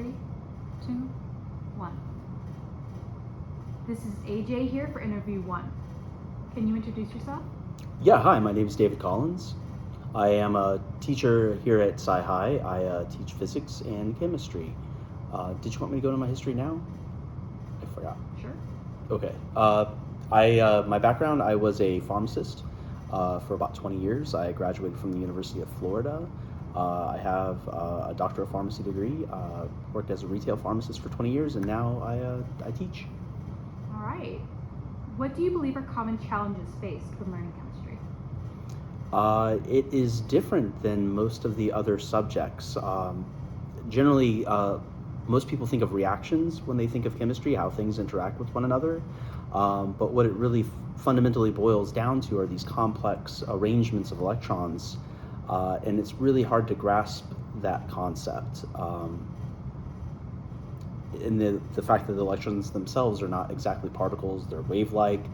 3, 2, 1. This is AJ here for interview 1. Can you introduce yourself? Yeah, hi, my name is David Collins. I am a teacher here at Sci-Hi. I teach physics and chemistry. Did you want me to go into my history now? I forgot. Sure. Okay. My background, I was a pharmacist for about 20 years. I graduated from the University of Florida. I have a doctor of pharmacy degree, worked as a retail pharmacist for 20 years, and now I teach. All right. What do you believe are common challenges faced when learning chemistry? It is different than most of the other subjects. Generally, most people think of reactions when they think of chemistry, how things interact with one another. But what it really fundamentally boils down to are these complex arrangements of electrons, and it's really hard to grasp that concept. And the fact that the electrons themselves are not exactly particles, they're wave-like,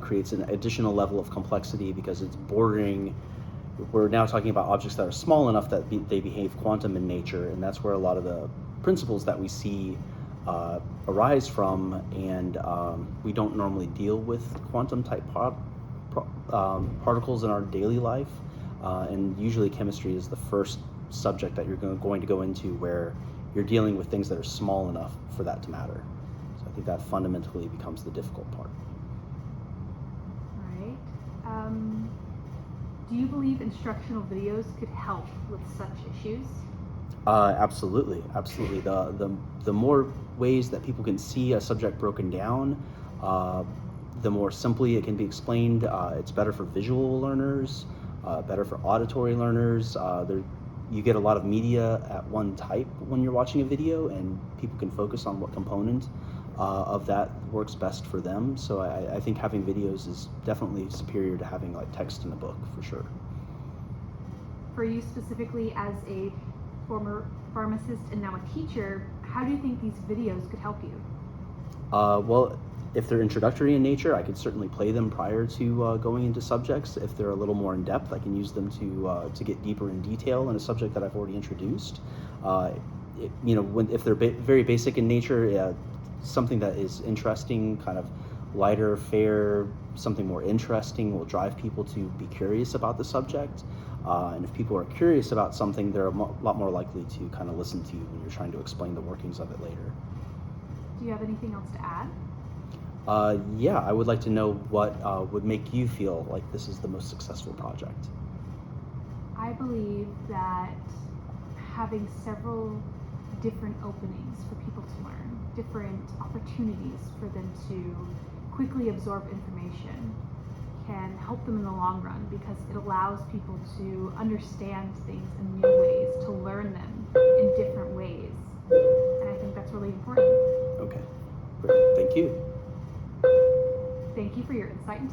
creates an additional level of complexity because it's bordering. We're now talking about objects that are small enough that they behave quantum in nature, and that's where a lot of the principles that we see arise from, and we don't normally deal with quantum type particles in our daily life, and usually chemistry is the first subject that you're going to go into where you're dealing with things that are small enough for that to matter. So I think that fundamentally becomes the difficult part. All right. Do you believe instructional videos could help with such issues? Absolutely. The more ways that people can see a subject broken down, the more simply it can be explained. It's better for visual learners, better for auditory learners. You get a lot of media at one type when you're watching a video, and people can focus on what component of that works best for them. So I think having videos is definitely superior to having like text in a book, for sure. For you specifically as a former pharmacist and now a teacher, how do you think these videos could help you? Well, if they're introductory in nature, I could certainly play them prior to going into subjects. If they're a little more in depth, I can use them to get deeper in detail in a subject that I've already introduced. If they're very basic in nature, something that is interesting, kind of lighter fare, something more interesting will drive people to be curious about the subject. And if people are curious about something, they're a lot more likely to kind of listen to you when you're trying to explain the workings of it later. Do you have anything else to add? Yeah, I would like to know what would make you feel like this is the most successful project. I believe that having several different openings for people to learn, different opportunities for them to quickly absorb information, can help them in the long run because it allows people to understand things in new ways, to learn them in different ways. And I think that's really important. Okay, great. Thank you. Thank you for your insight into